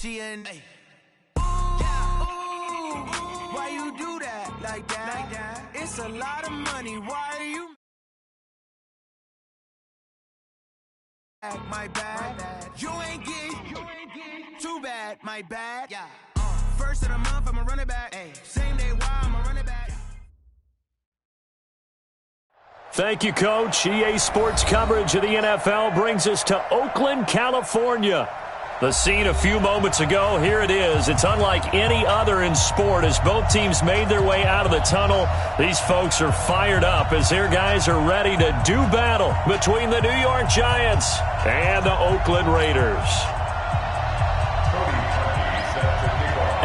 She in. Hey. Yeah. Ooh, why you do that like that? It's a lot of money. Why are you? My bad. You ain't get too bad. My bad. Yeah. First of the month, I'ma run it back. Ay. Same day, why I'ma run it back. Thank you, Coach. EA Sports coverage of the NFL brings us to Oakland, California. The scene a few moments ago, here it is. It's unlike any other in sport as both teams made their way out of the tunnel. These folks are fired up as their guys are ready to do battle between the New York Giants and the Oakland Raiders.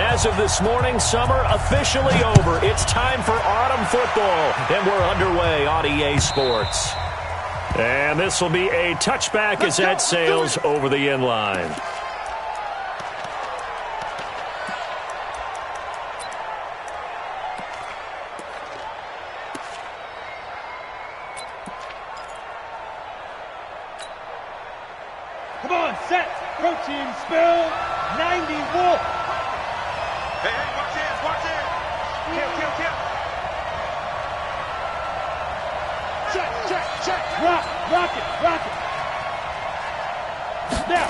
As of this morning, summer officially over. It's time for autumn football, and we're underway on EA Sports. And this will be a touchback as that sails over the end line. Come on, set, protein spill, 90 wolf. Hey, watch it. Kill. Check. Rock it. Now.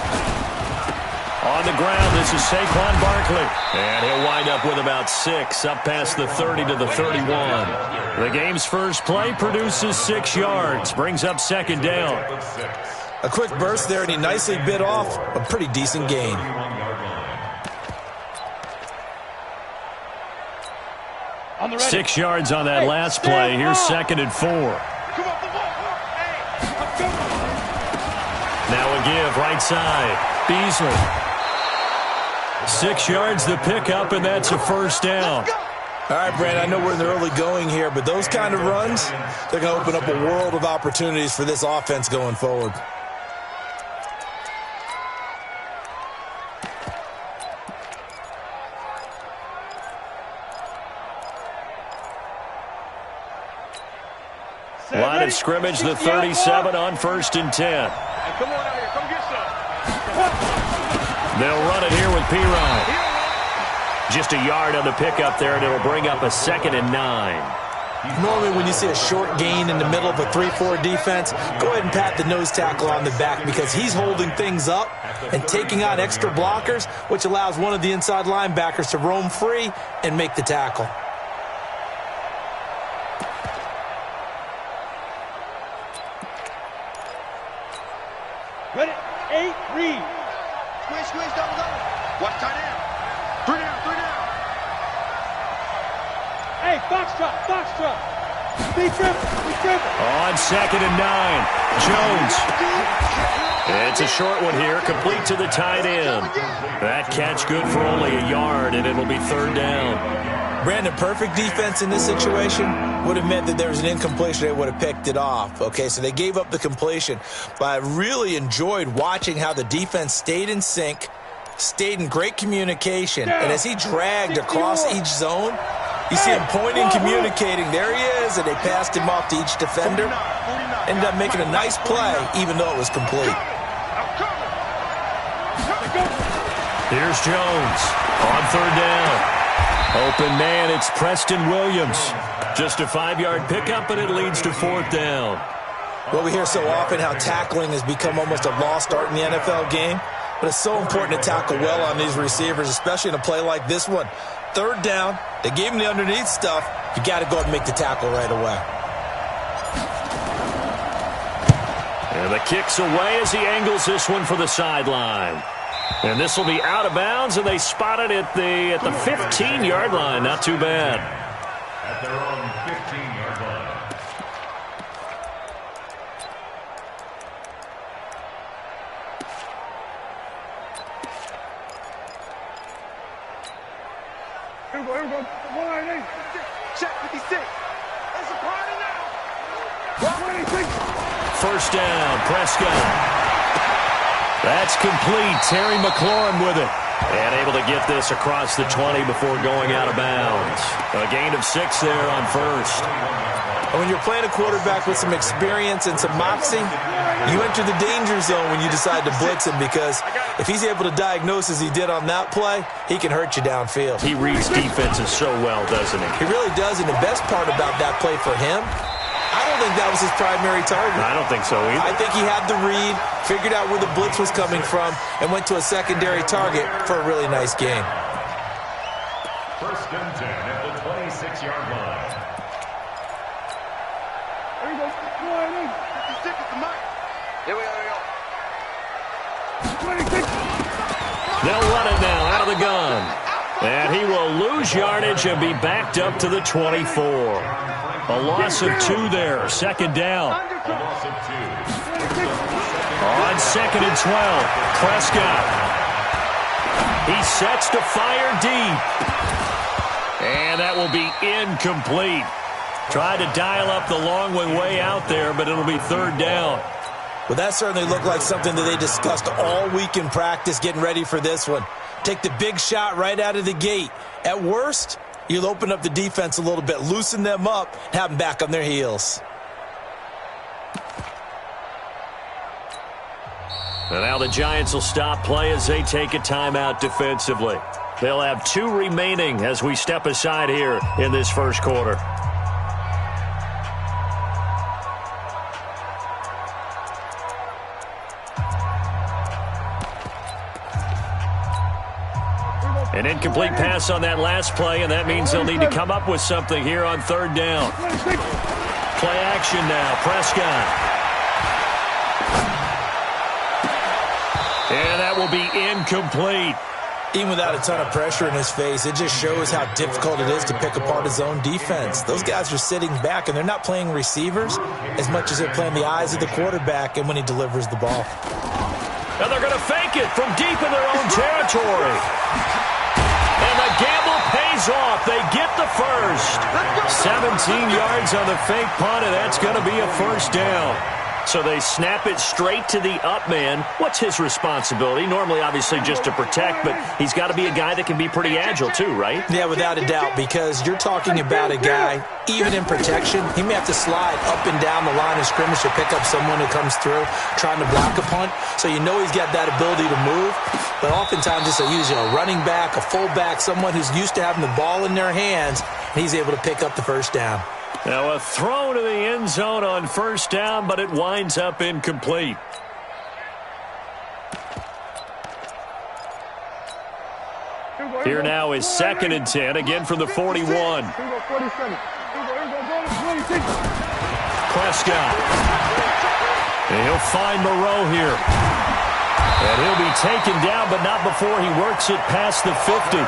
On the ground, this is Saquon Barkley. And he'll wind up with about 6, up past the 30 to the 31. The game's first play produces 6 yards, brings up second down. A quick burst there, and he nicely bit off a pretty decent gain. On the 6 yards on that last play. Here's second and 4. Now a give, right side. Beasley. 6 yards the pickup, and that's a first down. All right, Brandon, I know we're in the early going here, but those kind of runs, they're going to open up a world of opportunities for this offense going forward. Line of scrimmage, the 37 on 1st and 10. Hey, come on out here. Come get some. They'll run it here with P-Ryan. Just a yard on the pickup there, and it'll bring up a 2nd and 9. Normally when you see a short gain in the middle of a 3-4 defense, go ahead and pat the nose tackle on the back because he's holding things up and taking out extra blockers, which allows one of the inside linebackers to roam free and make the tackle. Ready? 8, read. Squish, double. Watch tight end. 3 down. Hey, box drop. Be triple. On 2nd and 9, Jones. It's a short one here, complete to the tight end. That catch good for only a yard, and it'll be 3rd down. Brandon, perfect defense in this situation would have meant that there was an incompletion. They would have picked it off. Okay, so they gave up the completion. But I really enjoyed watching how the defense stayed in sync, stayed in great communication, and as he dragged across each zone, you see him pointing, communicating. There he is, and they passed him off to each defender. Ended up making a nice play, even though it was complete. Here's Jones on 3rd down. Open man, it's Preston Williams. Just a 5-yard pickup, and it leads to 4th down. Well, we hear so often how tackling has become almost a lost art in the NFL game, but it's so important to tackle well on these receivers, especially in a play like this one. 3rd down, they gave him the underneath stuff. You got to go and make the tackle right away. And the kick's away as he angles this one for the sideline. And this will be out of bounds, and they spot it at the 15-yard line. Not too bad. At their own 15-yard line. Here we go. Check 56. It's a party now. 1st down, Prescott. That's complete. Terry McLaurin with it. And able to get this across the 20 before going out of bounds. A gain of 6 there on 1st. And when you're playing a quarterback with some experience and some moxie, you enter the danger zone when you decide to blitz him, because if he's able to diagnose as he did on that play, he can hurt you downfield. He reads defenses so well, doesn't he? He really does, and the best part about that play for him, I don't think that was his primary target. I don't think so either. I think he had the read, figured out where the blitz was coming from, and went to a secondary target for a really nice gain. First and 10 at the 26-yard line. There you go. Go ahead in. 56 is the mark. Here we go. 26. They'll run it now out of the gun. And he will lose yardage and be backed up to the 24. A loss of 2 there. Second down. A loss of 2. On second and 12, Prescott. He sets to fire deep. And that will be incomplete. Tried to dial up the long way out there, but it'll be third down. Well, that certainly looked like something that they discussed all week in practice, getting ready for this one. Take the big shot right out of the gate. At worst, you'll open up the defense a little bit, loosen them up, and have them back on their heels. And now the Giants will stop play as they take a timeout defensively. They'll have 2 remaining as we step aside here in this first quarter. An incomplete pass on that last play, and that means they'll need to come up with something here on third down. Play action now, Prescott. And that will be incomplete. Even without a ton of pressure in his face, it just shows how difficult it is to pick apart his own defense. Those guys are sitting back, and they're not playing receivers as much as they're playing the eyes of the quarterback and when he delivers the ball. And they're going to fake it from deep in their own territory. And the gamble pays off. They get the first. 17 yards on the fake punt, and that's going to be a first down. So they snap it straight to the up man. What's his responsibility? Normally, obviously, just to protect, but he's got to be a guy that can be pretty agile too, right? Yeah, without a doubt, because you're talking about a guy, even in protection, he may have to slide up and down the line of scrimmage to pick up someone who comes through trying to block a punt. So you know he's got that ability to move. But oftentimes it's usually a running back, a fullback, someone who's used to having the ball in their hands, and he's able to pick up the first down. Now a throw to the end zone on first down, but it winds up incomplete. Here now is second and 10, again from the 41. Prescott. And he'll find Moreau here. And he'll be taken down, but not before he works it past the 50.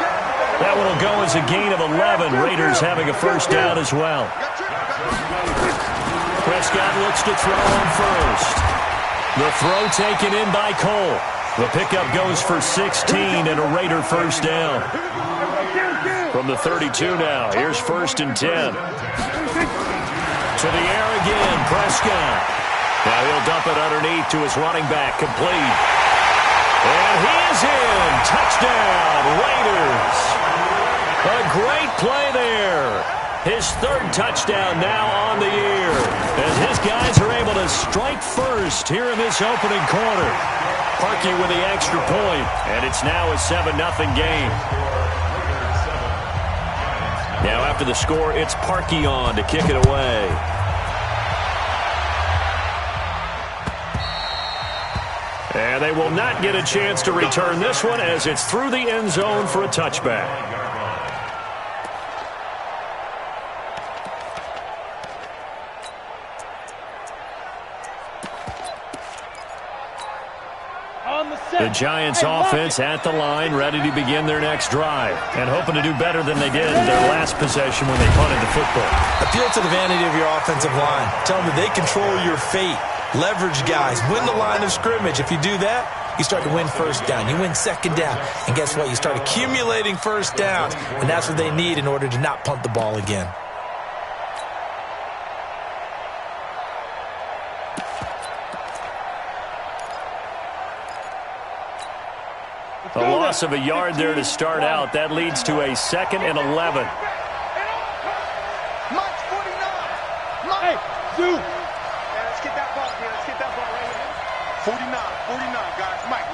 That one will go as a gain of 11. Raiders having a first down as well. Prescott looks to throw on first. The throw taken in by Cole. The pickup goes for 16 and a Raider first down. From the 32 now, here's first and 10. To the air again, Prescott. Now he'll dump it underneath to his running back, complete. And he is in. Touchdown, Raiders. A great play there. His third touchdown now on the year, as his guys are able to strike first here in this opening quarter. Parkey with the extra point, and it's now a 7-0 game. Now after the score, it's Parkey on to kick it away. And they will not get a chance to return this one as it's through the end zone for a touchback. The Giants offense at the line, ready to begin their next drive, and hoping to do better than they did in their last possession when they punted the football. Appeal to the vanity of your offensive line. Tell them that they control your fate. Leverage guys. Win the line of scrimmage. If you do that, you start to win first down. You win second down. And guess what? You start accumulating first downs, and that's what they need in order to not punt the ball again. A loss of a yard there to start out. That leads to a 2nd and 11. March 49. 2. Yeah, let's get that ball, man. Let's get that ball right here. 49, guys. Mike.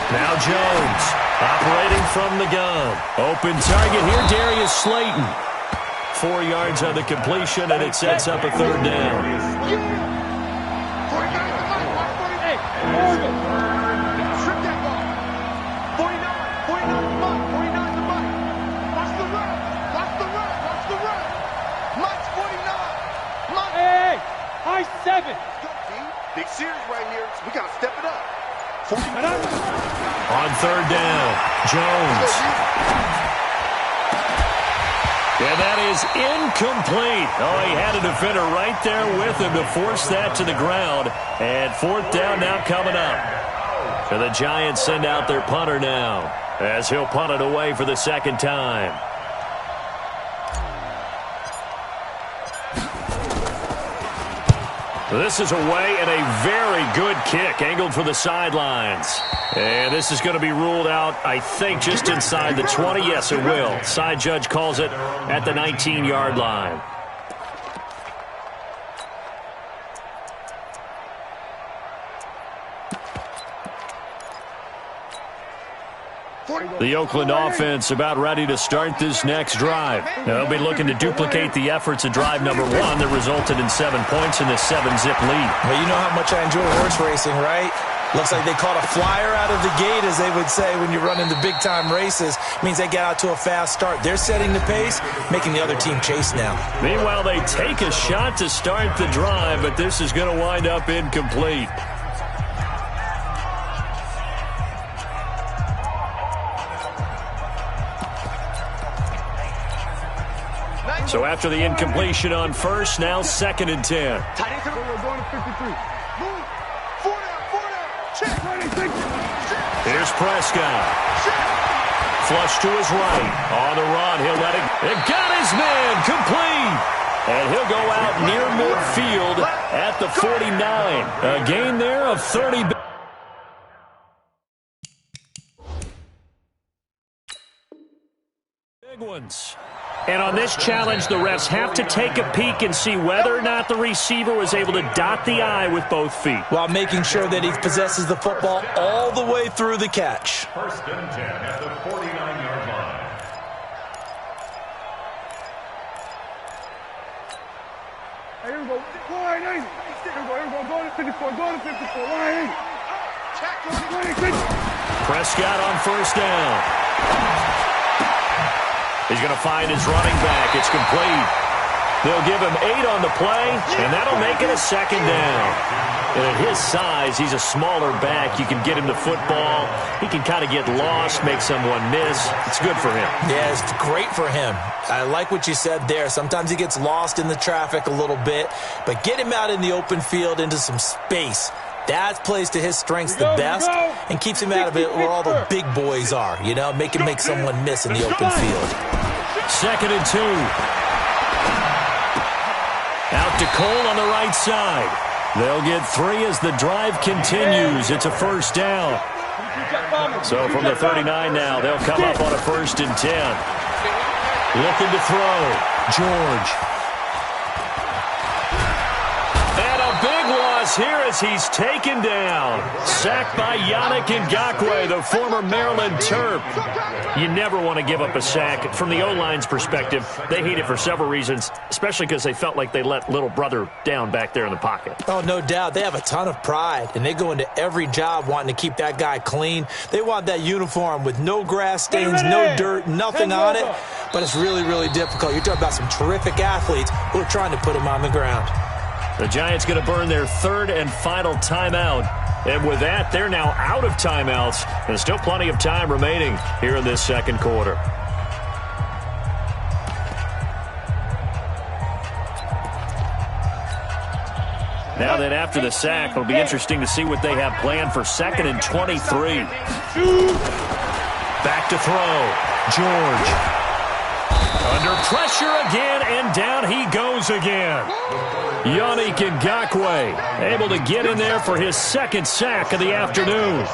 Now Jones operating from the gun. Open target here, Darius Slayton. 4 yards on the completion, and it sets up a third down. Hey, Morgan. Strip that ball. 49 the Mike. 49 the Mike. Watch the run. Mike's 49. Mike. Hey, high 7. Big series right here, so we got to step it up. 49. On third down, Jones. And that is incomplete. Oh, he had a defender right there with him to force that to the ground. And fourth down now coming up. And the Giants send out their punter now, as he'll punt it away for the second time. This is away, and a very good kick angled for the sidelines. And this is going to be ruled out, I think, just inside the 20. Yes, it will. Side judge calls it at the 19-yard line. The Oakland offense about ready to start this next drive. They'll be looking to duplicate the efforts of drive number 1 that resulted in 7 points in the 7-zip lead. Well, you know how much I enjoy horse racing, right? Looks like they caught a flyer out of the gate, as they would say when you're running the big-time races. Means they get out to a fast start. They're setting the pace, making the other team chase now. Meanwhile, they take a shot to start the drive, but this is going to wind up incomplete. So after the incompletion on first, now 2nd and 10. We're going to 53. Move. 4 down. Check. 26. Here's Prescott. Flush to his right. On the run, he'll let it. It got his man complete. And he'll go out near midfield at the 49. A gain there of 30. Big ones. And on this challenge, the refs have to take a peek and see whether or not the receiver was able to dot the I with both feet, while making sure that he possesses the football all the way through the catch. First and 10 at the 49-yard line. Hey, here we go. Line 8. Here we go. Go to 54. Line 8. 26. Prescott on first down. He's going to find his running back. It's complete. They'll give him 8 on the play, and that'll make it a second down. And at his size, he's a smaller back. You can get him the football. He can kind of get lost, make someone miss. It's good for him. Yeah, it's great for him. I like what you said there. Sometimes he gets lost in the traffic a little bit, but get him out in the open field into some space. That plays to his strengths the best and keeps him out of it where all the big boys are, you know, make someone miss in the open field. 2nd and 2. Out to Cole on the right side. They'll get 3 as the drive continues. It's a first down. So from the 39 now, they'll come up on a 1st and 10. Looking to throw. George. And a big loss here as he's taken down. Sacked by Yannick Ngakoue, the former Maryland Terp. You never want to give up a sack. From the O-line's perspective, they hate it for several reasons, especially because they felt like they let little brother down back there in the pocket. Oh, no doubt. They have a ton of pride, and they go into every job wanting to keep that guy clean. They want that uniform with no grass stains, no dirt, nothing on it, but it's really, really difficult. You're talking about some terrific athletes who are trying to put him on the ground. The Giants going to burn their 3rd and final timeout. And with that, they're now out of timeouts. There's still plenty of time remaining here in this second quarter. Now then, after the sack, it'll be interesting to see what they have planned for 2nd and 23. Back to throw. George. Under pressure again, and down he goes again. Yannick Ngakoue able to get in there for his 2nd sack of the afternoon.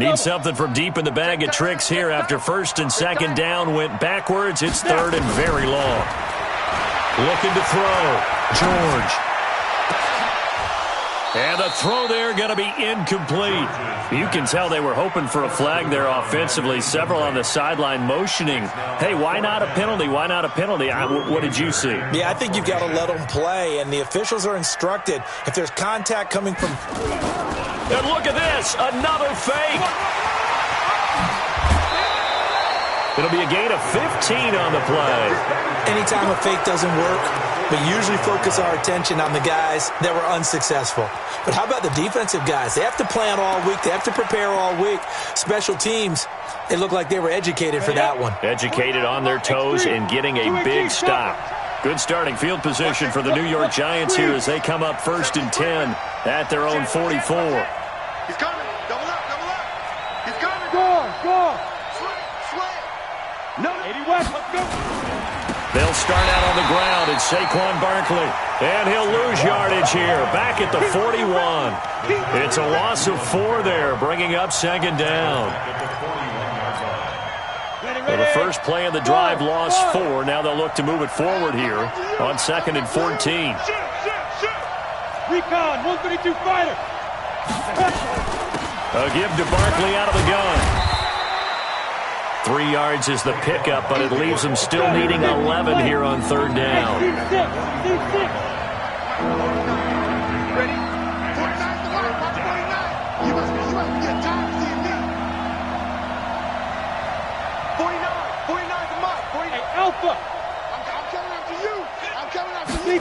Need something from deep in the bag of tricks here after first and second down went backwards. It's third and very long. Looking to throw. George. And the throw there going to be incomplete. You can tell they were hoping for a flag there offensively. Several on the sideline motioning. Hey, why not a penalty? Why not a penalty? What did you see? Yeah, I think you've got to let them play, and the officials are instructed. If there's contact coming from... And look at this, another fake. It'll be a gain of 15 on the play. Anytime a fake doesn't work, we usually focus our attention on the guys that were unsuccessful. But how about the defensive guys? They have to plan all week. They have to prepare all week. Special teams, it looked like they were educated for that one. Educated on their toes and getting a big stop. Good starting field position for the New York Giants here as they come up first and 10 at their own 44. He's coming. Double up, double up. He's coming. Go. Slam. No, 80 West, let's go. They'll start out on the ground. It's Saquon Barkley. And he'll lose yardage here. Back at the 41. It's a loss of 4 there, bringing up second down. Well, the first play of the drive lost 4. Now they'll look to move it forward here on second and 14. Recon, 132 fighter. A give to Barkley out of the gun. 3 yards is the pickup, but it leaves them still needing 11 here on third down. Ready? 49 to the line. Watch 49. You must get time to see me. 49 to Mike. 49. Hey, Alpha. I'm coming after you. I'm coming after you.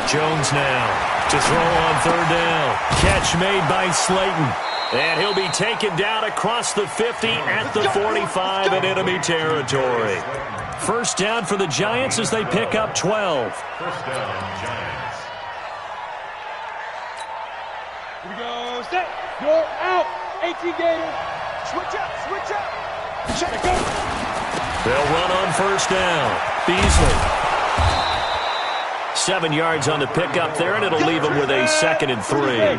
Jones now to throw on third down. Catch made by Slayton. And he'll be taken down across the 50 at the 45 in enemy territory. First down for the Giants as they pick up 12. First down, Giants. Here we go. Set. You're out. 18 Gators. Switch up. Check it go. They'll run on first down. Beasley. 7 yards on the pickup there, and it'll leave them with a second and 3.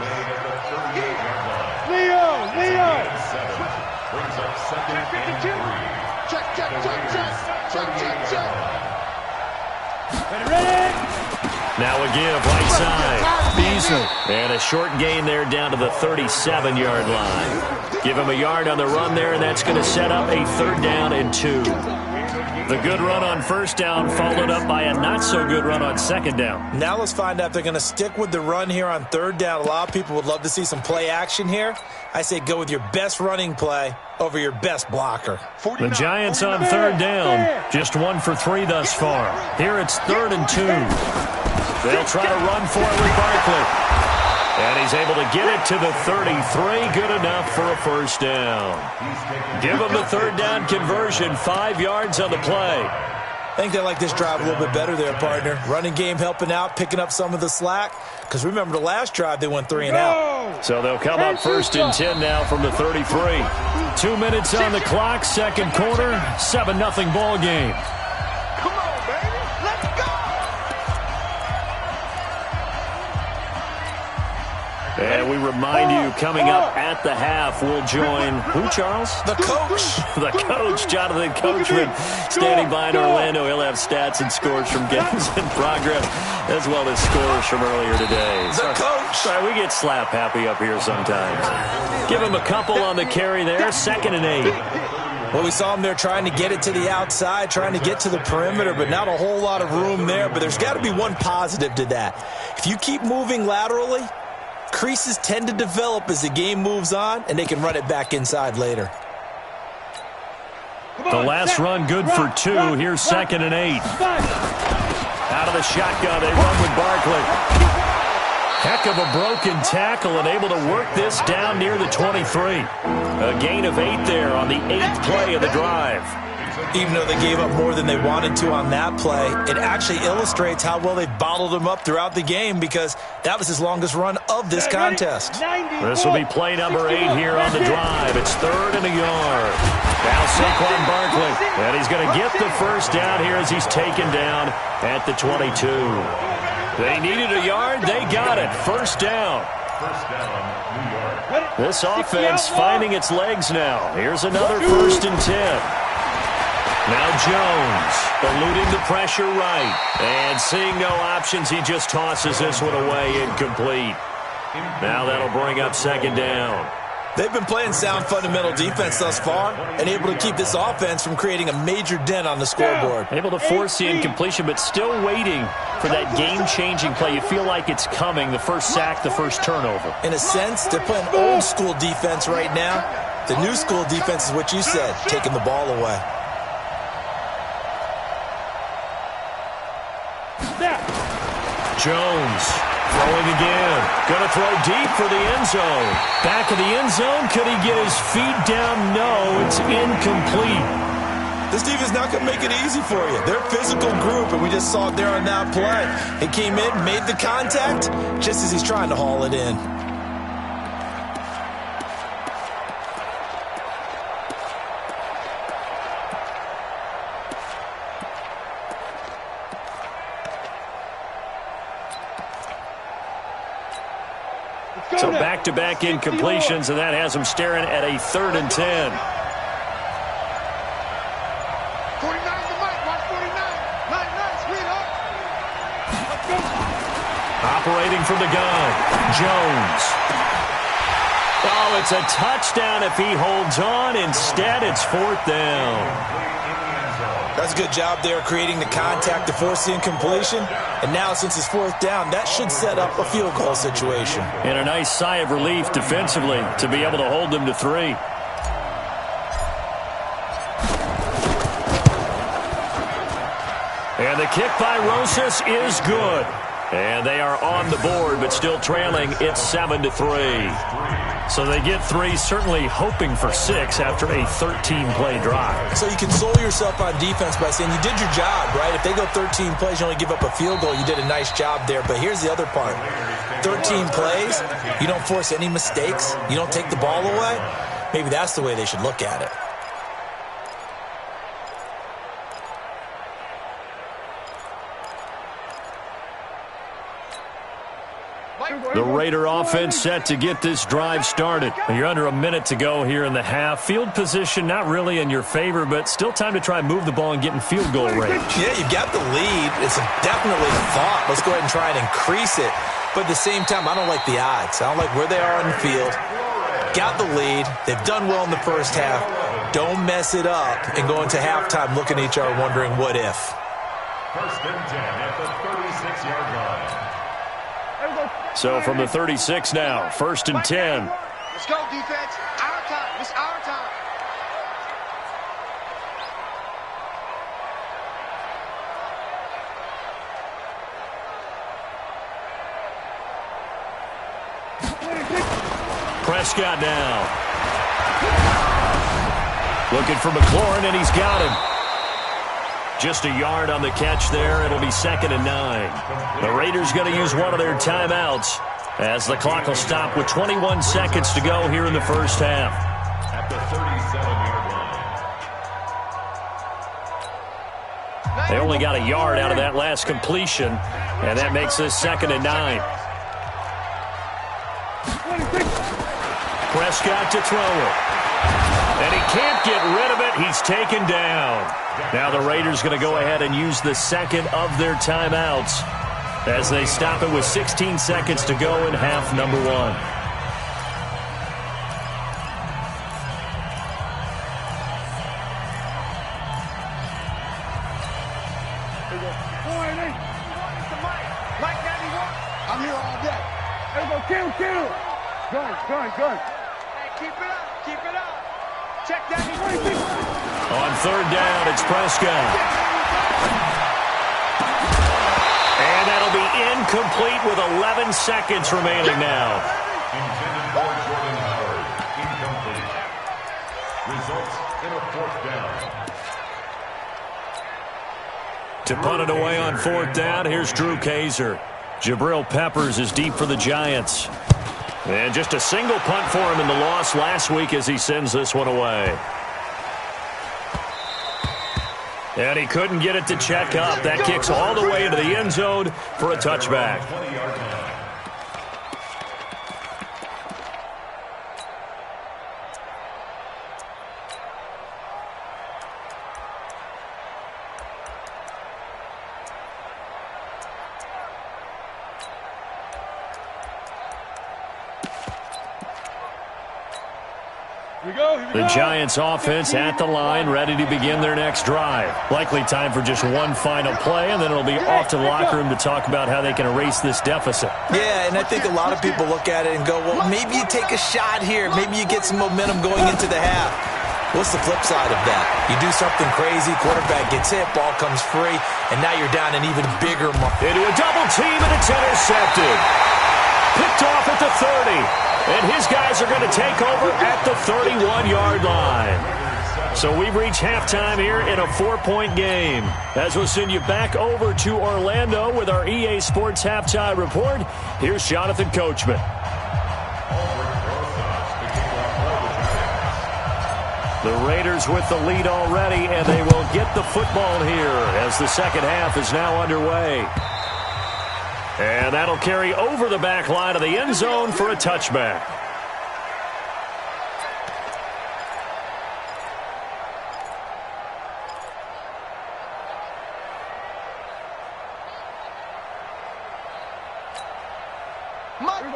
Leo. Brings up second and 3. Check. Ready. Now a give, right side. Beasley. And a short gain there down to the 37-yard line. Give him a yard on the run there, and that's going to set up a third down and 2. The good run on first down followed up by a not-so-good run on second down. Now let's find out if they're going to stick with the run here on third down. A lot of people would love to see some play action here. I say go with your best running play over your best blocker. The Giants on third down, just 1 for 3 thus far. Here it's third and 2. They'll try to run for it with Barkley. And he's able to get it to the 33. Good enough for a first down. Give him the third down conversion. 5 yards on the play. I think they like this drive a little bit better there, partner. Running game helping out, picking up some of the slack. Because remember the last drive, they went 3 and out. So they'll come up first and 10 now from the 33. 2 minutes on the clock, second quarter, 7-0 ball game. Come on, baby. Let's go. And we remind you, coming up at the half, we'll join who, Charles? The coach. The coach, Jonathan Coachman, standing by in Orlando. He'll have stats and scores from games in progress, as well as scores from earlier today. The coach. Sorry, we get slap happy up here sometimes. Give him a couple on the carry there, second and 8. Well, we saw him there trying to get it to the outside, trying to get to the perimeter, but not a whole lot of room there. But there's got to be one positive to that. If you keep moving laterally, creases tend to develop as the game moves on, and they can run it back inside later. The last run good for 2. Here's second and 8. Out of the shotgun, they run with Barkley. Heck of a broken tackle and able to work this down near the 23. A gain of 8 there on the 8th play of the drive. Even though they gave up more than they wanted to on that play, it actually illustrates how well they bottled him up throughout the game because that was his longest run of this contest. This will be play number 8 here on the drive. It's third and a yard. Now Saquon Barkley, and he's going to get the first down here as he's taken down at the 22. They needed a yard. They got it. First down. First down, New York. This offense finding its legs now. Here's another 1st and 10. Now Jones eluding the pressure right. And seeing no options, he just tosses this one away, incomplete. Now that'll bring up 2nd down. They've been playing sound fundamental defense thus far and able to keep this offense from creating a major dent on the scoreboard. Able to force the incompletion, but still waiting for that game-changing play. You feel like it's coming, the first sack, the first turnover. In a sense, they're playing old-school defense right now. The new-school defense is what you said, taking the ball away. Jones throwing again. Going to throw deep for the end zone. Back of the end zone. Could he get his feet down? No, it's incomplete. This defense is not going to make it easy for you. They're a physical group, and we just saw it there on that play. He came in, made the contact, just as he's trying to haul it in. So back-to-back incompletions, and that has him staring at a 3rd and 10. 49 to Mike. Watch 49. Nice, sweetheart. Let's go. Operating from the gun, Jones. Oh, it's a touchdown if he holds on. Instead, it's 4th down. That's a good job there creating the contact to force the incompletion. And now, since it's 4th down, that should set up a field goal situation. And a nice sigh of relief defensively to be able to hold them to 3. And the kick by Rosas is good. And they are on the board, but still trailing. It's 7-3. So they get 3, certainly hoping for 6 after a 13-play drive. So you console yourself on defense by saying you did your job, right? If they go 13 plays, you only give up a field goal, you did a nice job there. But here's the other part. 13 plays, you don't force any mistakes, you don't take the ball away. Maybe that's the way they should look at it. The Raider offense set to get this drive started. You're under a minute to go here in the half. Field position not really in your favor, but still time to try and move the ball and get in field goal range. Yeah, you've got the lead. It's definitely a thought. Let's go ahead and try and increase it. But at the same time, I don't like the odds. I don't like where they are on the field. Got the lead. They've done well in the first half. Don't mess it up and go into halftime looking at each other wondering what if. 1st and 10 at the 36-yard line. So from the 36 now, 1st and 10. Let's go, defense. Our time. It's our time. Prescott now. Looking for McLaurin, and he's got him. Just a yard on the catch there. It'll be 2nd and 9. The Raiders going to use one of their timeouts as the clock will stop with 21 seconds to go here in the first half. At the 37-yard line. They only got a yard out of that last completion, and that makes this 2nd and 9. Prescott to throw it. And he can't get rid of it. He's taken down. Now the Raiders going to go ahead and use the second of their timeouts as they stop it with 16 seconds to go in half number 1. Mike 91. I'm here all day. Let's go, kill. Gun. Hey, keep it up. Keep it up. Check that. On 3rd down, it's Prescott. And that'll be incomplete with 11 seconds remaining now. Intended for Jordan Howard. Incomplete. Results in a 4th down. To punt it away on 4th down, here's Drew Kaiser. Jabril Peppers is deep for the Giants. And just a single punt for him in the loss last week as he sends this one away. And he couldn't get it to check up. That kicks all the way into the end zone for a touchback. The Giants offense at the line, ready to begin their next drive. Likely time for just one final play, and then it'll be off to the locker room to talk about how they can erase this deficit. Yeah, and I think a lot of people look at it and go, well, maybe you take a shot here. Maybe you get some momentum going into the half. What's the flip side of that? You do something crazy, quarterback gets hit, ball comes free, and now you're down an even bigger margin. Into a double team, and it's intercepted. Picked off at the 30. And his guys are going to take over at the 31-yard line. So we've reached halftime here in a 4-point game. As we'll send you back over to Orlando with our EA Sports Halftime Report, here's Jonathan Coachman. The Raiders with the lead already, and they will get the football here as the second half is now underway. And that'll carry over the back line of the end zone for a touchback.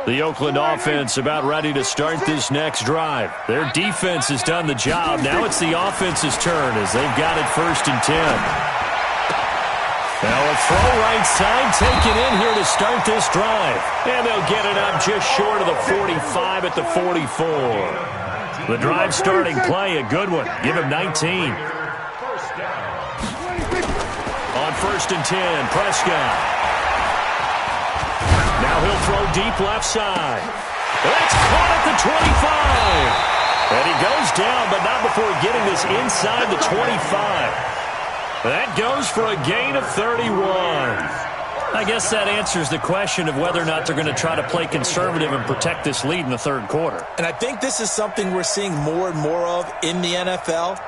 The Oakland offense about ready to start this next drive. Their defense has done the job. Now it's the offense's turn as they've got it 1st and 10. Now a throw right side taken in here to start this drive. And they'll get it up just short of the 45 at the 44. The drive starting play, a good one. Give him 19. On 1st and 10, Prescott. Now he'll throw deep left side. That's caught at the 25. And he goes down, but not before getting this inside the 25. That goes for a gain of 31. I guess that answers the question of whether or not they're going to try to play conservative and protect this lead in the third quarter. And I think this is something we're seeing more and more of in the NFL.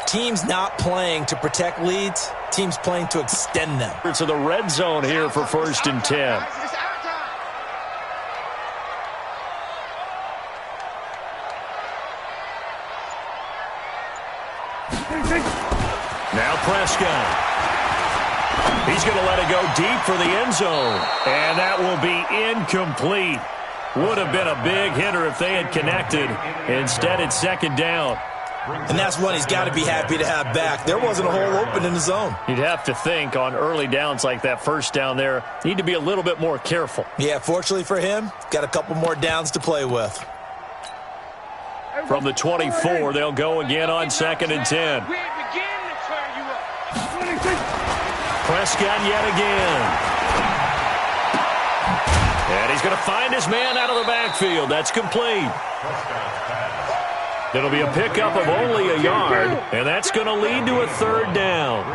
Teams not playing to protect leads, teams playing to extend them. To the red zone here for 1st and 10. Now Prescott. He's going to let it go deep for the end zone. And that will be incomplete. Would have been a big hitter if they had connected. Instead, it's 2nd down. And that's one he's got to be happy to have back. There wasn't a hole open in the zone. You'd have to think on early downs like that 1st down there, need to be a little bit more careful. Yeah, fortunately for him, got a couple more downs to play with. From the 24, they'll go again on 2nd and 10. Prescott yet again. And he's going to find his man out of the backfield. That's complete. It'll be a pickup of only a yard, and that's going to lead to a 3rd down.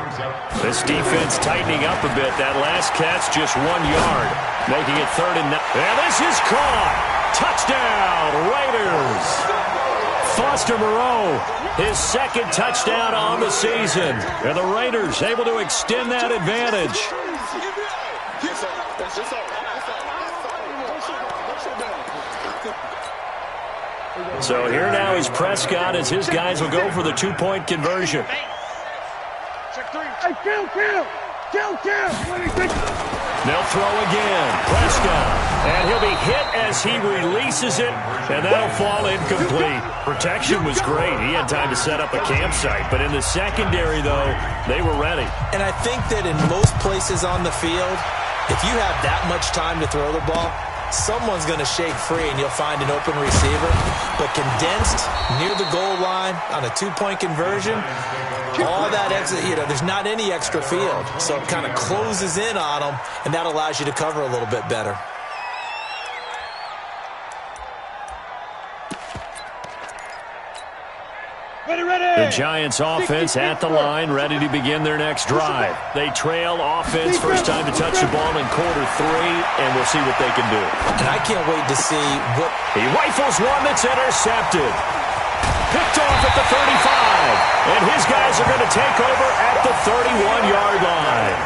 This defense tightening up a bit. That last catch just 1 yard, making it 3rd and 9. And this is caught. Touchdown, Raiders. Foster Moreau, his 2nd touchdown on the season. And the Raiders able to extend that advantage. So here now is Prescott as his guys will go for the 2-point conversion. Hey, kill. They'll throw again. Prescott. And he'll be hit as he releases it, and that'll fall incomplete. Protection was great. He had time to set up a campsite. But in the secondary, though, they were ready. And I think that in most places on the field, if you have that much time to throw the ball, someone's going to shake free and you'll find an open receiver. But condensed near the goal line on a 2-point conversion, all that extra, there's not any extra field. So it kind of closes in on them, and that allows you to cover a little bit better. The Giants offense at the line, ready to begin their next drive. They trail offense, first time to touch the ball in quarter 3, and we'll see what they can do. And I can't wait to see what... He rifles one that's intercepted. Picked off at the 35, and his guys are going to take over at the 31-yard line.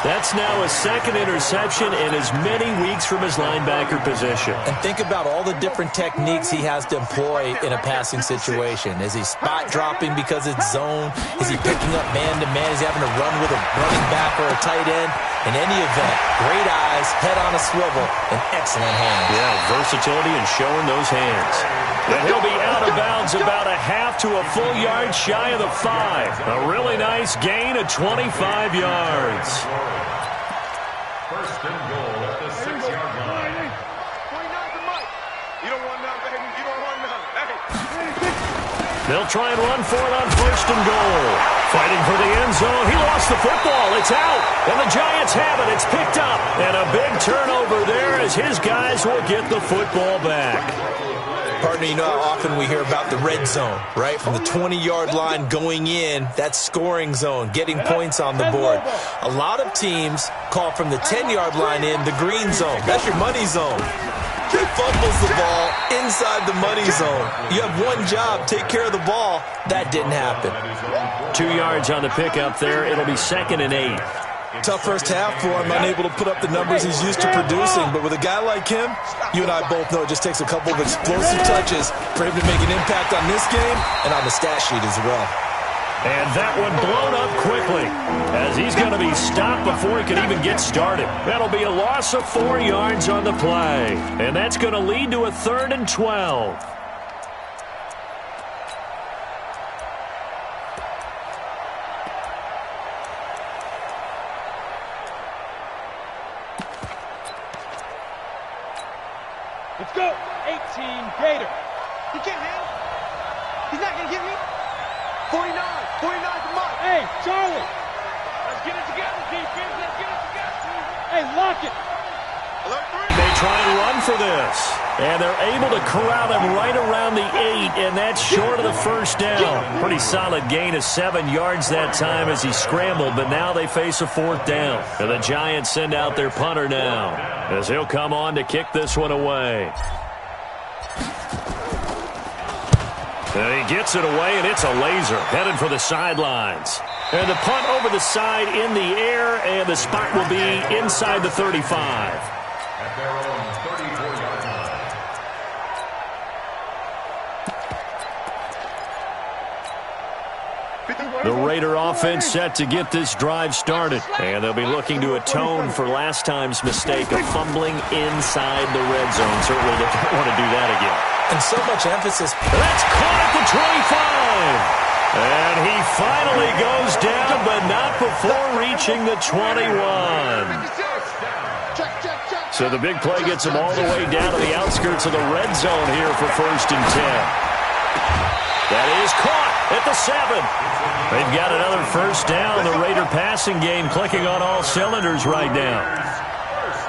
That's now his second interception in as many weeks from his linebacker position. And think about all the different techniques he has to employ in a passing situation. Is he spot dropping because it's zone? Is he picking up man-to-man? Is he having to run with a running back or a tight end? In any event, great eyes, head on a swivel, and excellent hands. Yeah, versatility and showing those hands. And he'll be out of bounds about a half to a full yard shy of the 5. A really nice gain of 25 yards. First and goal at the 6-yard line. 29 to Mike. You don't want none, baby. You don't want none. Hey. They'll try and run for it on first and goal. Fighting for the end zone. He lost the football. It's out. And the Giants have it. It's picked up. And a big turnover there as his guys will get the football back. Partner, you know how often we hear about the red zone, right? From the 20-yard line going in, that's scoring zone, getting points on the board. A lot of teams call from the 10-yard line in the green zone. That's your money zone. He fumbles the ball inside the money zone. You have one job, take care of the ball. That didn't happen. 2 yards on the pickup there. It'll be 2nd and 8. Tough first half for him, unable to put up the numbers he's used to producing. But with a guy like him, you and I both know it just takes a couple of explosive touches for him to make an impact on this game and on the stat sheet as well. And that one blown up quickly as he's going to be stopped before he can even get started. That'll be a loss of 4 yards on the play. And that's going to lead to a 3rd and 12. Let's go. 18 Gator. He can't handle. He's not going to get me. 49 to Mike. Hey, Charlie. Let's get it together, defense. Let's get it together. Hey, lock it. They try and run for this. And they're able to corral him right around the 8, and that's short of the first down. Pretty solid gain of 7 yards that time as he scrambled, but now they face a 4th down. And the Giants send out their punter now as he'll come on to kick this one away. And he gets it away, and it's a laser headed for the sidelines. And the punt over the side in the air, and the spot will be inside the 35. At their own 34-yard line. The Raider offense set to get this drive started. And they'll be looking to atone for last time's mistake of fumbling inside the red zone. Certainly they don't want to do that again. And so much emphasis. That's caught at the 25. And he finally goes down, but not before reaching the 21. So the big play gets him all the way down to the outskirts of the red zone here for 1st and 10. That is caught at the 7. They've got another first down. The Raider passing game clicking on all cylinders right now.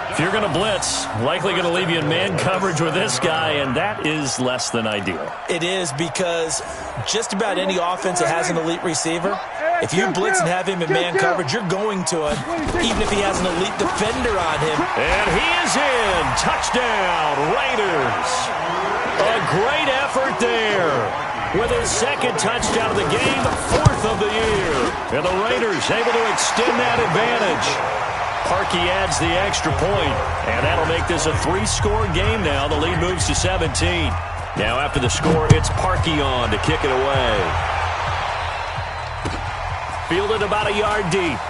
If you're going to blitz, likely going to leave you in man coverage with this guy, and that is less than ideal. It is, because just about any offense that has an elite receiver, if you blitz and have him in man coverage, you're going to him, even if he has an elite defender on him. And he is in. Touchdown, Raiders. A great effort there. With his 2nd touchdown of the game, 4th of the year. And the Raiders able to extend that advantage. Parkey adds the extra point, and that'll make this a 3-score game now. The lead moves to 17. Now after the score, it's Parkey on to kick it away. Fielded about a yard deep.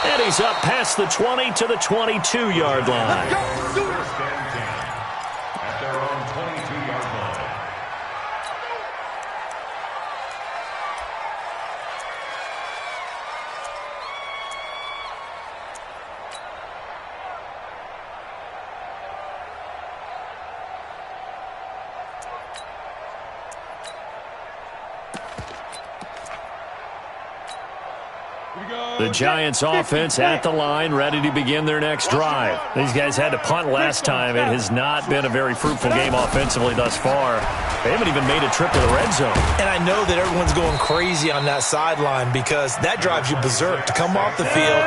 And he's up past the 20 to the 22-yard line. First and 10 at their own 22-yard line. The Giants offense at the line, ready to begin their next drive. These guys had to punt last time. It has not been a very fruitful game offensively thus far. They haven't even made a trip to the red zone. And I know that everyone's going crazy on that sideline because that drives you berserk to come off the field,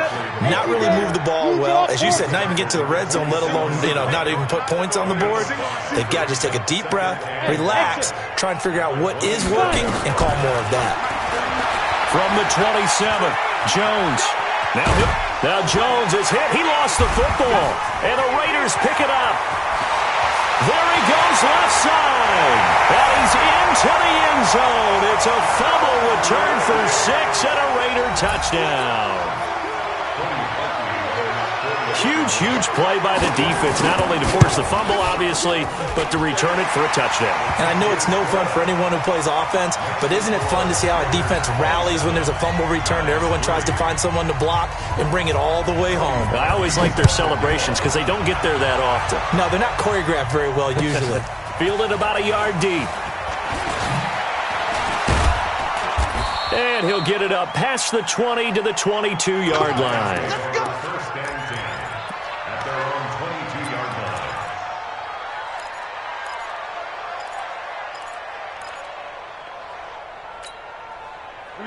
not really move the ball well. As you said, not even get to the red zone, let alone, not even put points on the board. They've got to just take a deep breath, relax, try and figure out what is working, and call more of that. From the 27. Jones. Now Jones is hit. He lost the football. And the Raiders pick it up. There he goes left side. And he's into the end zone. It's a fumble return for 6 and a Raider touchdown. Huge play by the defense, not only to force the fumble, obviously, but to return it for a touchdown. And I know it's no fun for anyone who plays offense, but isn't it fun to see how a defense rallies when there's a fumble return and everyone tries to find someone to block and bring it all the way home? I always like their celebrations because they don't get there that often. No, they're not choreographed very well usually. Fielded about a yard deep. And he'll get it up past the 20 to the 22-yard line. First and 10 at their own 22-yard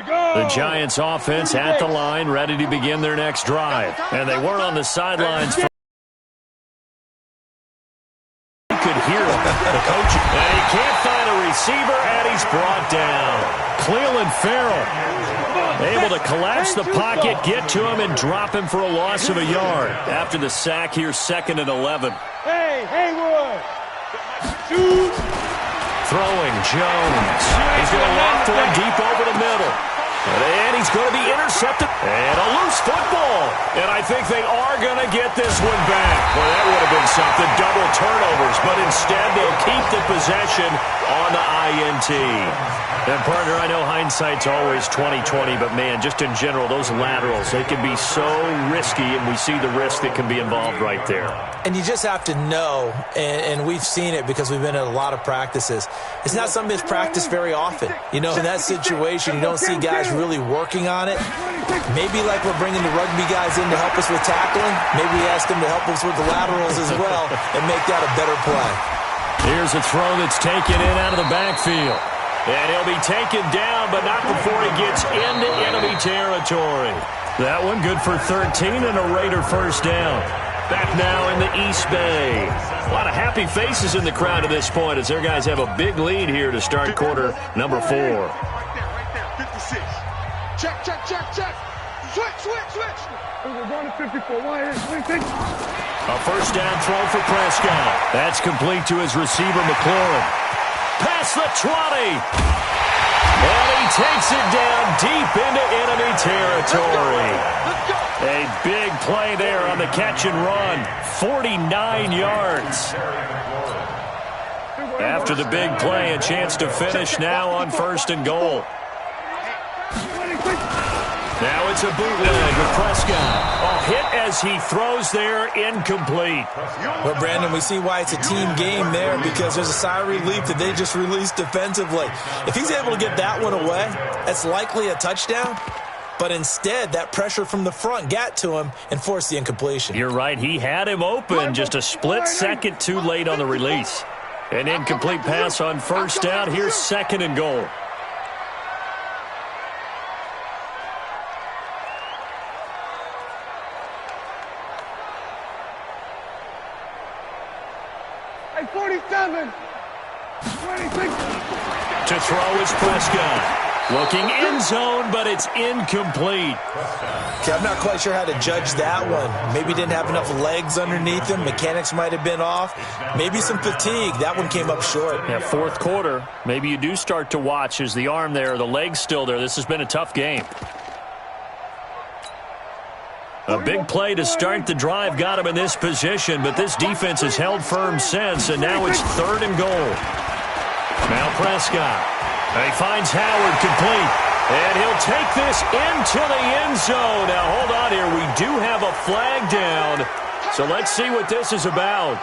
line. The Giants offense at the line, ready to begin their next drive. And they weren't on the sidelines for... You could hear the coach. And he can't find a receiver, and he's brought down. Cleveland Farrell able to collapse the pocket, get to him, and drop him for a loss of a yard. After the sack here, 2nd and 11. Hey, Haywood! Throwing Jones. He's going to loft one deep over the middle. And he's going to be intercepted. And a loose football. And I think they are going to get this one back. Well, that would have been something. Double turnovers. But instead, they'll keep the possession on the INT. And, partner, I know hindsight's always 20/20, but, man, just in general, those laterals, they can be so risky, and we see the risk that can be involved right there. And you just have to know, and we've seen it because we've been at a lot of practices, it's not something that's practiced very often. You know, in that situation, you don't see guys really working on it. Maybe like we're bringing the rugby guys in to help us with tackling, maybe we ask them to help us with the laterals as well and make that a better play. Here's a throw that's taken in out of the backfield. And he'll be taken down, but not before he gets into enemy territory. That one good for 13 and a Raider first down. Back now in the East Bay. A lot of happy faces in the crowd at this point as their guys have a big lead here to start quarter number 4. Right there, 56. Check. Switch. We're going to 54. Why? A first down throw for Prescott. That's complete to his receiver, McLaurin. Past the 20. And he takes it down deep into enemy territory. A big play there on the catch and run. 49 yards. After the big play, a chance to finish now on 1st and goal. Now it's a bootleg with Prescott. Hit as he throws there, incomplete. Well, Brandon, we see why it's a team game there because there's a sigh of relief that they just released defensively. If he's able to get that one away, that's likely a touchdown. But instead, that pressure from the front got to him and forced the incompletion. You're right. He had him open, just a split second too late on the release. An incomplete pass on first down. Here's 2nd and goal. Hey, 47. 26. To throw is Prescott. Looking end zone, but it's incomplete. Okay, I'm not quite sure how to judge that one. Maybe didn't have enough legs underneath him. Mechanics might have been off. Maybe some fatigue. That one came up short. Yeah, 4th quarter. Maybe you do start to watch. Is the arm there, the leg's still there? This has been a tough game. A big play to start the drive got him in this position, but this defense has held firm since, and now it's 3rd and goal. Now Prescott. He finds Howard complete, and he'll take this into the end zone. Now, hold on here. We do have a flag down, so let's see what this is about.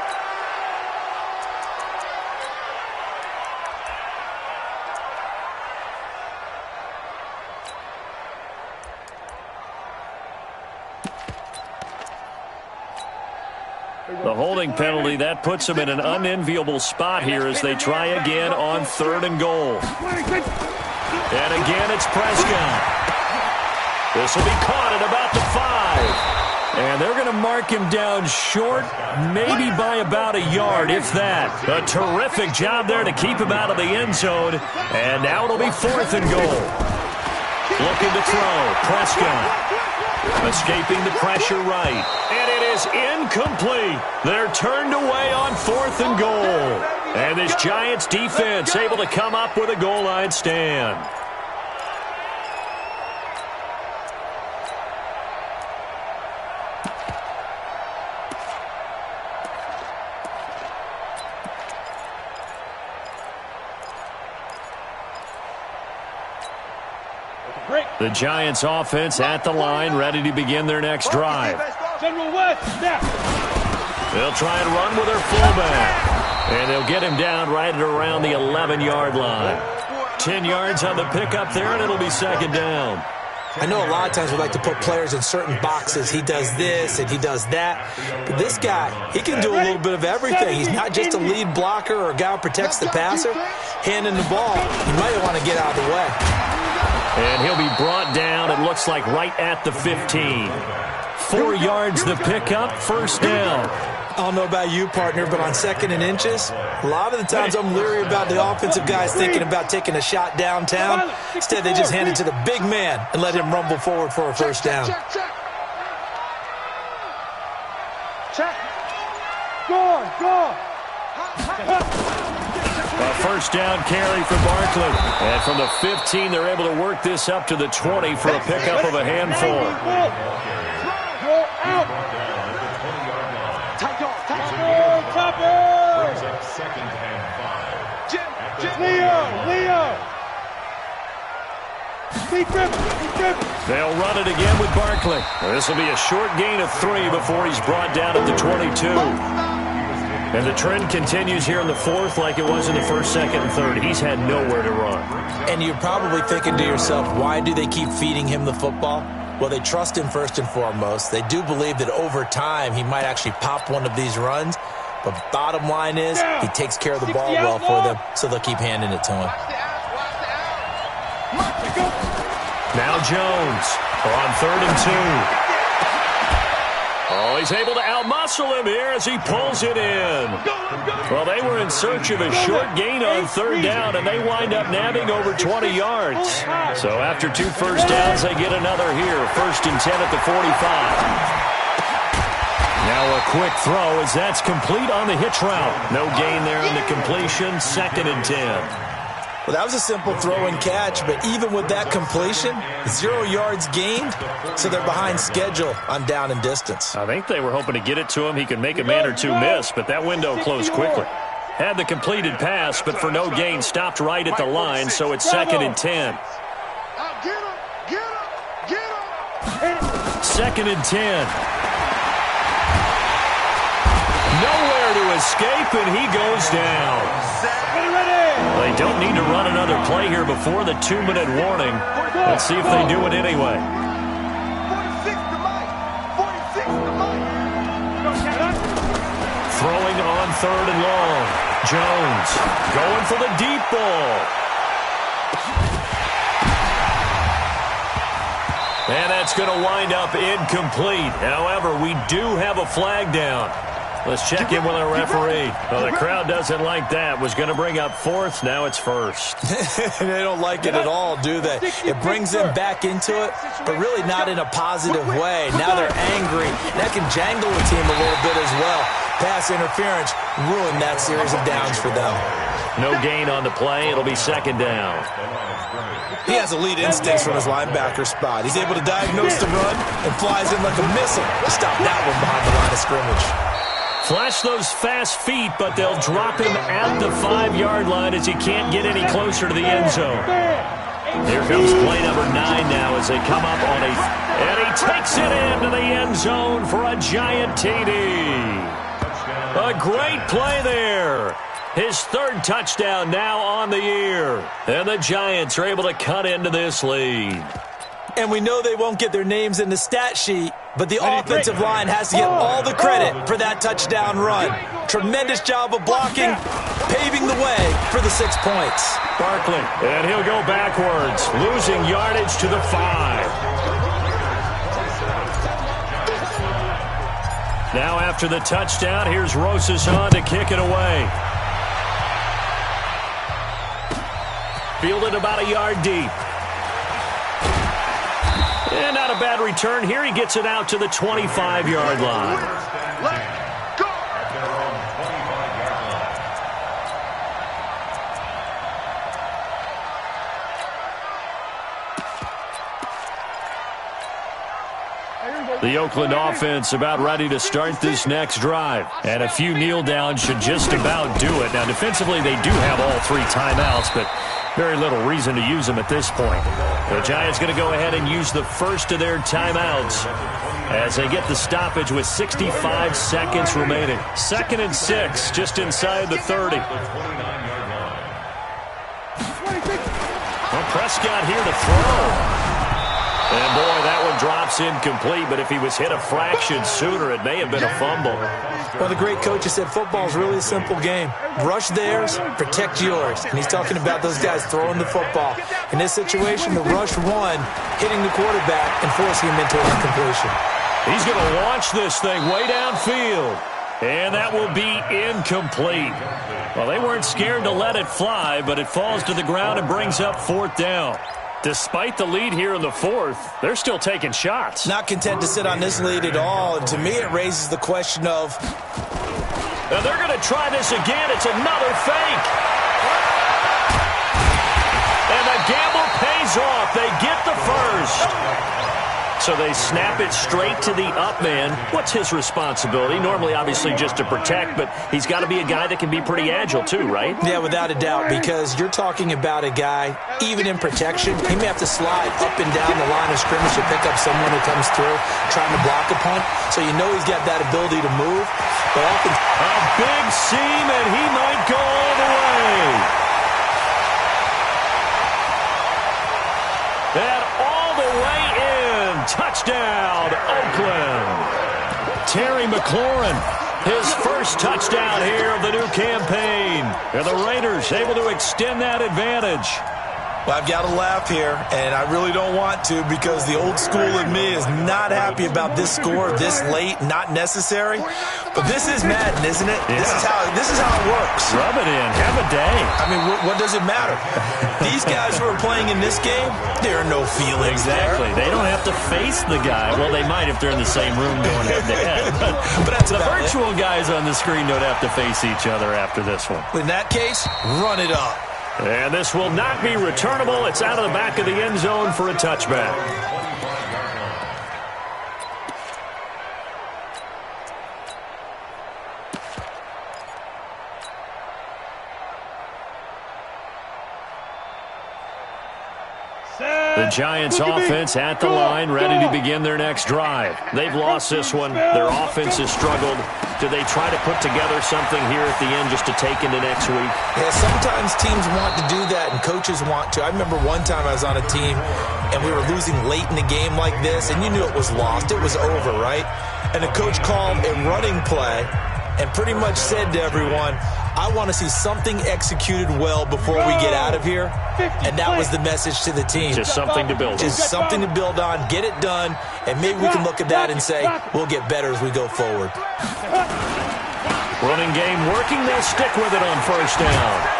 The holding penalty, that puts them in an unenviable spot here as they try again on 3rd and goal. And again, it's Prescott. This will be caught at about the 5. And they're going to mark him down short, maybe by about a yard, if that. A terrific job there to keep him out of the end zone. And now it'll be 4th and goal. Looking to throw. Prescott. Escaping the pressure right. And it is incomplete. They're turned away on 4th and goal. And this Giants defense able to come up with a goal line stand. The Giants offense at the line, ready to begin their next drive. General West, snap. They'll try and run with their fullback. And they'll get him down right at around the 11-yard line. 10 yards on the pickup there, and it'll be 2nd down. I know a lot of times we like to put players in certain boxes. He does this and he does that. But this guy, he can do a little bit of everything. He's not just a lead blocker or a guy who protects the passer. Handing the ball, you might want to get out of the way. And he'll be brought down, it looks like, right at the 15. 4 yards the pickup, 1st down. I don't know about you, partner, but on 2nd and inches, a lot of the times I'm leery about the offensive guys thinking about taking a shot downtown. Instead, they just hand it to the big man and let him rumble forward for a 1st down. Check. Go. A 1st down carry for Barkley. And from the 15, they're able to work this up to the 20 for a pickup of a handful. Go out. Brings up 2nd and 5. Leo. Keep dribbling. They'll run it again with Barkley. This will be a short gain of 3 before he's brought down at the 22. And the trend continues here in the 4th like it was in the 1st, 2nd, and 3rd. He's had nowhere to run. And you're probably thinking to yourself, why do they keep feeding him the football? Well, they trust him first and foremost. They do believe that over time he might actually pop one of these runs. But bottom line is he takes care of the ball well for them, so they'll keep handing it to him. Now Jones on 3rd and 2. Oh, he's able to outmuscle him here as he pulls it in. Well, they were in search of a short gain on 3rd down, and they wind up nabbing over 20 yards. So after 2 1st downs, they get another here. 1st and 10 at the 45. Now a quick throw as that's complete on the hitch route. No gain there on the completion. 2nd and 10. Well, that was a simple throw and catch, but even with that completion, 0 yards gained, so they're behind schedule on down and distance. I think they were hoping to get it to him. He could make a man or two miss, but that window closed quickly. Had the completed pass, but for no gain, stopped right at the line, so it's 2nd and 10. 2nd and 10. Nowhere to escape, and he goes down. They don't need to run another play here before the 2-minute warning. Let's see if they do it anyway. 46 to Mike. 46 to Mike. Throwing on 3rd and long. Jones going for the deep ball. And that's going to wind up incomplete. However, we do have a flag down. Let's check in with our referee. Well, the crowd doesn't like that. Was going to bring up 4th. Now it's 1st. They don't like it at all, do they? It brings them back into it, but really not in a positive way. Now they're angry. That can jangle the team a little bit as well. Pass interference ruined that series of downs for them. No gain on the play. It'll be 2nd down. He has elite instincts from his linebacker spot. He's able to diagnose the run and flies in like a missile to stop that one behind the line of scrimmage. Flash those fast feet, but they'll drop him at the 5-yard line as he can't get any closer to the end zone. Here comes play number 9 now as they come up on and he takes it into the end zone for a giant TD. A great play there. His 3rd touchdown now on the year. And the Giants are able to cut into this lead. And we know they won't get their names in the stat sheet, but the offensive line has to get all the credit for that touchdown run. Tremendous job of blocking, paving the way for the 6 points. Barkley, and he'll go backwards, losing yardage to the 5. Now after the touchdown, here's Rosas on to kick it away. Fielded about a yard deep. And not a bad return here. He gets it out to the 25-yard line. Let's go. The Oakland offense about ready to start this next drive. And a few kneel downs should just about do it. Now, defensively, they do have all 3 timeouts, but very little reason to use them at this point. The Giants going to go ahead and use the first of their timeouts as they get the stoppage with 65 seconds remaining. 2nd and 6, just inside the 30. Well, Prescott here to throw. And, boy, that one drops incomplete, but if he was hit a fraction sooner, it may have been a fumble. Well, the great coach has said football is really a simple game. Rush theirs, protect yours. And he's talking about those guys throwing the football. In this situation, the rush one, hitting the quarterback and forcing him into an incompletion. He's going to launch this thing way downfield. And that will be incomplete. Well, they weren't scared to let it fly, but it falls to the ground and brings up 4th down. Despite the lead here in the 4th, they're still taking shots. Not content to sit on this lead at all. And to me, it raises the question of... Now they're going to try this again. It's another fake. And the gamble pays off. They get the first. So they snap it straight to the up man. What's his responsibility? Normally, obviously, just to protect, but he's got to be a guy that can be pretty agile too, right? Yeah, without a doubt, because you're talking about a guy, even in protection, he may have to slide up and down the line of scrimmage to pick up someone who comes through trying to block a punt. So you know he's got that ability to move. But often a big seam, and he might go all the way. And all the way in. Touchdown, Oakland. Terry McLaurin, his first touchdown here of the new campaign. And the Raiders able to extend that advantage. Well, I've got to laugh here, and I really don't want to because the old school in me is not happy about this score this late, not necessary. But this is Madden, isn't it? Yeah. This is how it works. Rub it in. Have a day. I mean, what does it matter? These guys who are playing in this game, there are no feelings exactly. there. They don't have to face the guy. Well, they might if they're in the same room going head-to-head. But that's the virtual guys on the screen don't have to face each other after this one. In that case, run it up. And this will not be returnable. It's out of the back of the end zone for a touchback. The Giants offense at the line, ready to begin their next drive. They've lost this one. Their offense has struggled. Do they try to put together something here at the end just to take into next week? Yeah, sometimes teams want to do that and coaches want to. I remember one time I was on a team and we were losing late in the game like this, and you knew it was lost. It was over, right? And the coach called a running play and pretty much said to everyone, I want to see something executed well before we get out of here. And that was the message to the team. Just something to build on. Just something to build on, get it done, and maybe we can look at that and say, we'll get better as we go forward. Running game working, they'll stick with it on first down.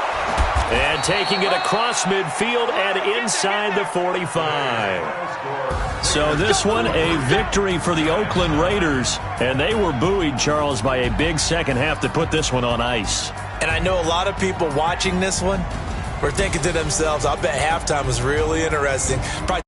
And taking it across midfield and inside the 45. So this one, a victory for the Oakland Raiders. And they were buoyed, Charles, by a big second half to put this one on ice. And I know a lot of people watching this one were thinking to themselves, I bet halftime was really interesting. Probably